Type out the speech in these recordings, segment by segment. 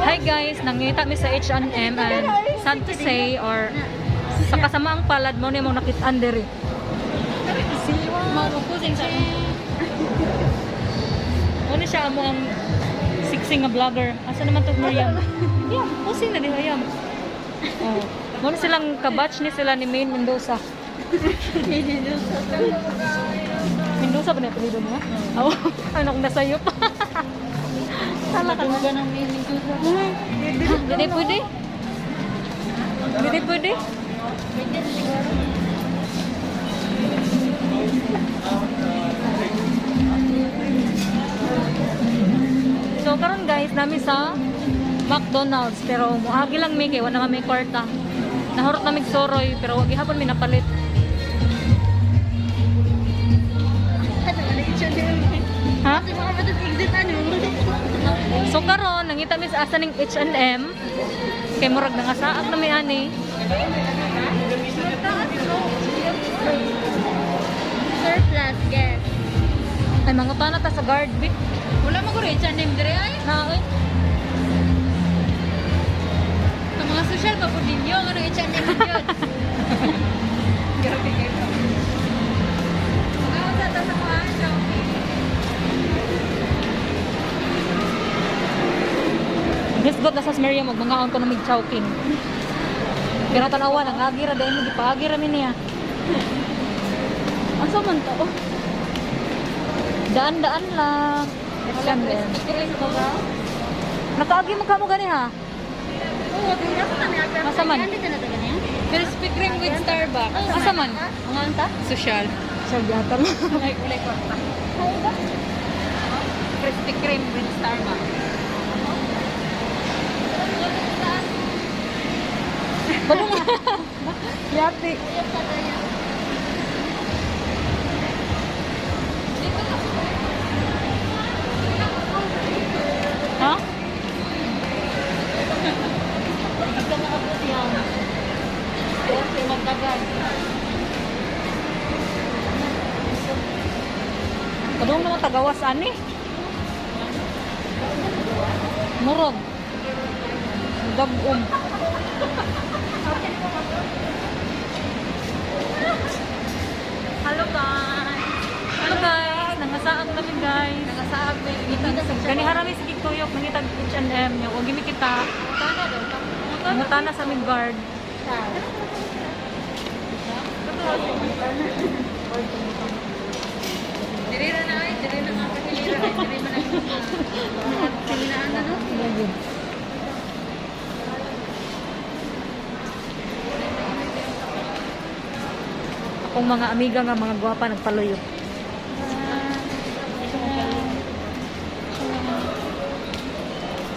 Hi guys, nangita mi sa H&M and sad to say or sa kasamaang palad mo ni mo nakit-an diri. Maupusin siya. Ano siya mo ang siksing nga vlogger. Asa naman to Miriam? Yeah, pusing na di hayam. Oh. Muna silang kabatch ni sila ni Maine Mendoza. Mendoza ba na apelido niya? Oo. Ano kung nasayop? Sala ka na. ng Mendoza. Hindi pwede? Hindi pwede? So karon guys, nami sa McDonald's pero muagi lang mi kay wala naman may kwarta. Nahurot na mig soroy pero wag gihapon mi napalit. Ha? So karon nangita mi sa asa ning H&M kay murag nangasaag na mi ani. Surplus, guess. Ay mga tana ta sa guard bit. Wala mo ko rin siya name dire ay. Na oy. Sa mga social pa po ninyo, ano yung siya name yun? Grabe kayo. Ako sa mga shopping. Hisgot na sa Miriam og mga ko na mig chowking. Pero tanawa nang agi ra dahil mo gipaagi ra mi niya. Asa man to? Daan-daan lang. H&M. Nakaagi mo kamo gani ha? Oo, tingnan ko na niya. Asa man? Krispy Kreme with Starbucks. Asa man? Ang anta? Social. Sa yata lang. Ay, ulay ko. Krispy Kreme with Starbucks. Balong. Yati. Ha? Ito na ako siya. Kasi magdagan. Kadung naman tagawas ani. Murag. Dagom. Hello guys. Hello guys, nangasaag namin guys. Nakasaag mo yung kita sa Gani harami sa Kikuyok, nangitag H&M. Yung wag gimi kita. Tana daw. Mutana sa aming guard. Diri na ay, diri na nga pagilira ay, diri man ay. Sinaan na no? Akong mga amiga nga mga gwapa nagpaluyo.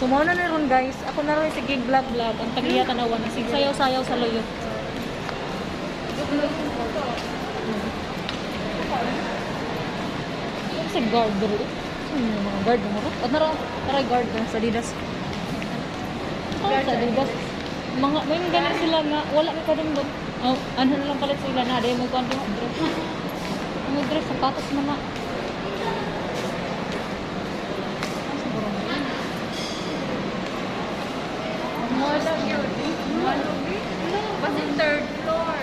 So mo na ron guys. Ako na rin sige vlog. Ang tagiya tanawan. Sige sayaw-sayaw sa luyo. Sa guard bro. Mga guard mo ro. At naray guard na sa Adidas. Sa Adidas. Mga may ganun sila nga wala may kadung doon. Oh, ano na lang palit sila na dahil mo kuan din dress. Mo dress sapatos man na. Mall of Beauty. Mall of Beauty? No, kasi third floor.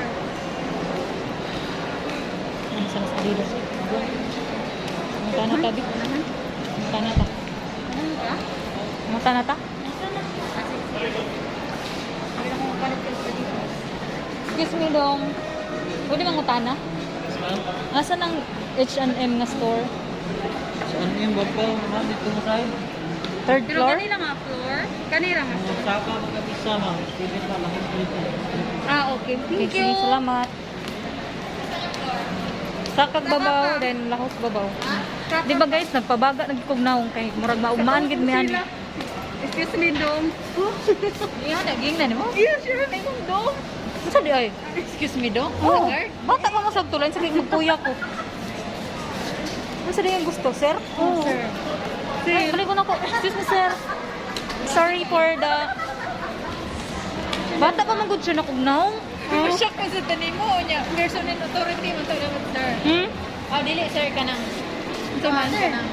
Ano sa Adidas? Ang kana ta di. Ang kana ta. Ano ka? Ang kana ta? Excuse me dong. Pwede bang utana? Asan ang H&M nga store? Ano yung babaw? Dito mo tayo? Third Pero floor? kanila nga floor? Kanila nga. Ang saka magkabisa ma. Steven pa lang dito. Ah, okay. Okay, Thank sige, you. salamat. Sakag babaw, then lahos babaw. Di ba guys, nagpabaga, nagkugnaong kay murag maugmaan gid mi ani. Excuse me, Dom. Iya, naging na nimo. Yeah, sure. May kong Dom. Unsa di ay? Excuse me, Dom. Oh, Guard. bata pa mo sa tuloy, sige magkuya ko. Unsa di yung gusto, sir? Oh, sir. Ay, balik ko na ko. Excuse me, sir. Sorry for the... Bata pa magod siya na kugnaong. Shock ko sa tanim mo niya. Person in authority mo to dapat, sir. Hmm? Oh, dili, sir, ka nang. Ito man, ka nang.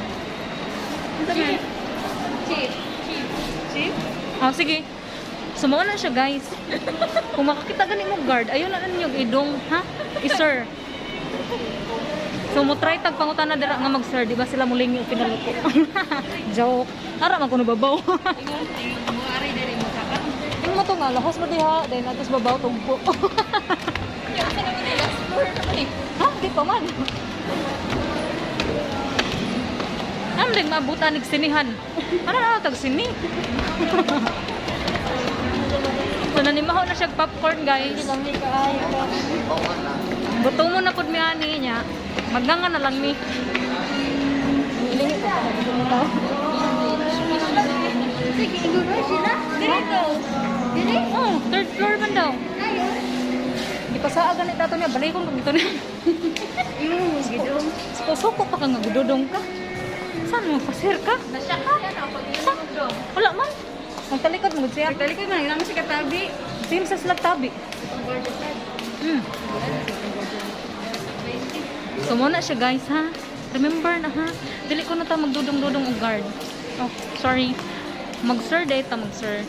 Ito man. Chief. Chief. Chief? Oh, sige. Sumuha na siya, guys. Kung makakita gani mo guard, ayun na ninyo idong, ha? I-sir. So, mo try tag pangutan na dira nga mag-sir, di ba sila muling yung pinaluto? Joke. Ara man kuno babaw. Ingon mo ari diri mo kakat. Yung mo to nga, lahos mo diha, dahil natos babaw tugpo. Yung sa naman last floor naman eh. Ha? Di pa man. Ano din maabutan ng sinihan? Ano na tag sini? So, nanimaho na siya popcorn, guys. Buto mo na pud mi ani niya. Magnanga na lang ni. Ilingi ko pa na Sige, ingon mo sila. Dito. Dili? Oh, third floor man daw. Ayun. Di pa sa ganit dato niya, balikon kung ito niya. Yung gidong. Suko pa ka nga, gudodong ka. Saan mo, pasir ka? Nasya ka. Yan ako pag dong. Wala man. Ang talikod mo, siya. Dali ko man lang si katabi. Same sa silag tabi. Hmm. So, muna siya guys, ha? Remember na, ha? Dili ko na ta magdudong-dudong og guard. Oh, sorry. Mag-sir, dahil ta mag-sir.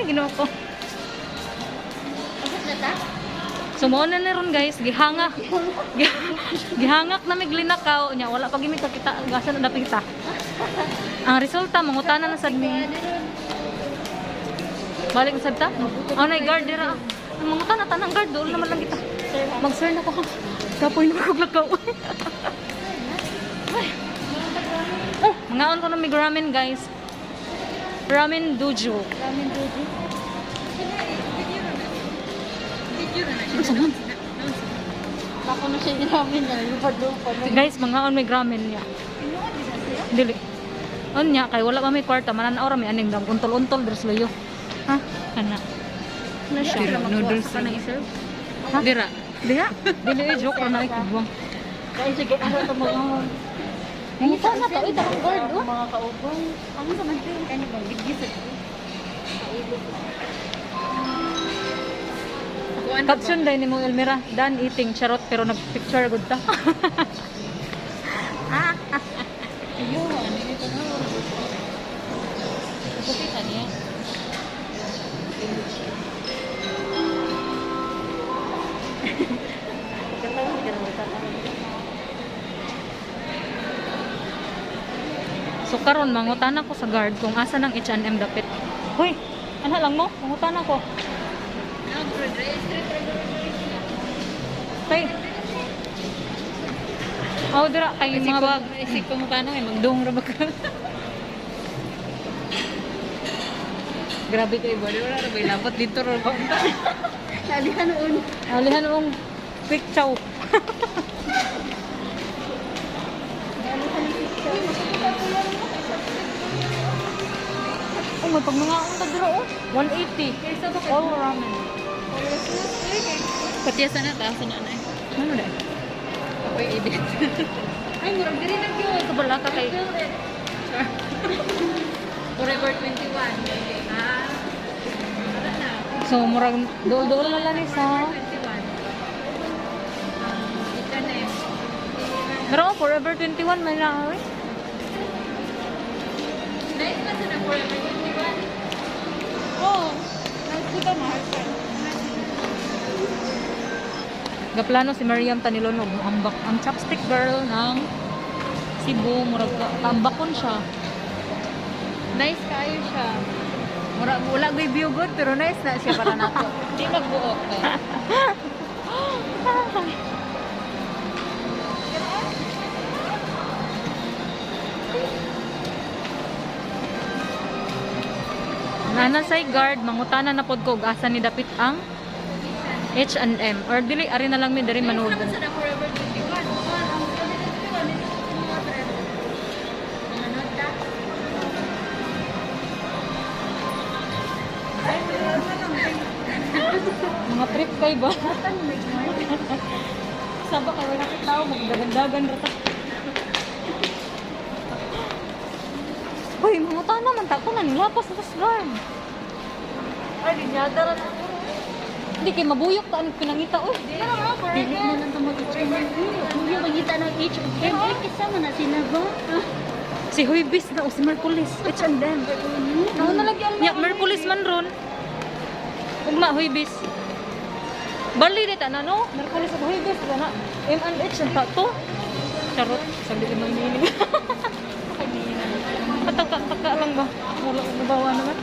Ay, ginawa ko. Tapos na ta? Sumuon na ron guys, gihangak. Gihangak na miglinakaw nya, wala pa gimi kita gasa na dapita. Ang resulta mangutana na sad mi. Balik sad ta? Oh, nay guard dira. Ang mangutana tanang guard doon naman lang kita. Mag-sir na ko. Kapoy na ko lakaw. Oh, mangaon ko na mig ramen guys. Ramen dojo. Ramen doji. Video na Ano sa man? Bako na siya ramen na lupad-lupad. Guys, mangaon may ramen niya. Pinuod din na siya. Dili. Nya kay wala pa may kwarta mananaw ra may aning dam untol-untol dres layo. Ha? Kana. Na siya. Noodles pa nang iserve. Ha? Dira. Dira. Dili joke ra na ikibwang. Kaya sige ano to mga Ngita na to ita ang board oh. mga kaubong. Ano sa man din kani bang video sa Caption dai ni mo Elmira, done eating charot pero nagpicture gud ta. Ayun, ano ito na. Kapita niya. So karon mangutan ako sa guard kung asa nang H&M dapit. Hoy, ana lang mo, mangutan ako. Tay. Oh, dira kay mga bag. Isip ko mo paano eh, magdong ra ba ka? Grabe kayo, bali wala ra ba ilabot dito ra ba? Alihan noon. Alihan mong quick chow. Oh, may pag mga unta dira oh. 180. All ramen. Patiasa na, taas na na. Ano dai? Okay, edit. Ay, murag diri na gyud. Kabala ka kay Forever 21. Ah. Wala na. So murag dool-dool na lang ni sa 21. Ika na eh. pero Forever 21 may na eh. Nice na sa Forever 21. Oh, nakita mahal ka. Gaplano si Mariam Tanilonog ambak ang chopstick girl ng Cebu murag tambakon siya. Nice kayo siya. Wala ko'y view good, pero nice na siya para nato. Hindi nagbuok eh. Nana say guard mangutana na pod ko ug asa ni dapit ang H&M or dili ari na lang mi diri manood. Sa na Forever 21. Mga trip kay ba? Saba kay wala kay tao magdagan-dagan ra ta. Hoy, mangutana man ta ko na nilapas sa guard. Ay, dinyada ra na. Hindi kay mabuyok ta ang pinangita oy. Pero mga forever. Dili na lang ito mag-train. Hindi magkita ng H&M. Kasama na sila ba? Si Huibis na o si Merkulis. H&M. Nauna lagi ang Ya, Merkulis man ron. Ugma Huibis. Bali dita na no? Merkulis at Huibis na. M&H ang tato. Charot. Sabi ko mang meaning. Pataka lang ba? Wala ko nabawa naman.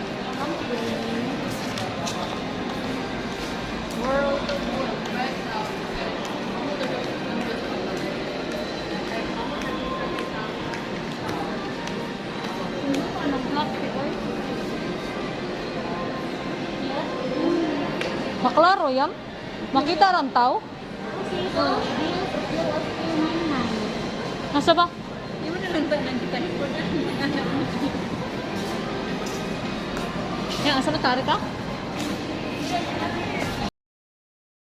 Maklaro yan? Makita ran tao? Nasa ba? Di mo na lang ba nandito? Yan, asa na tari ka?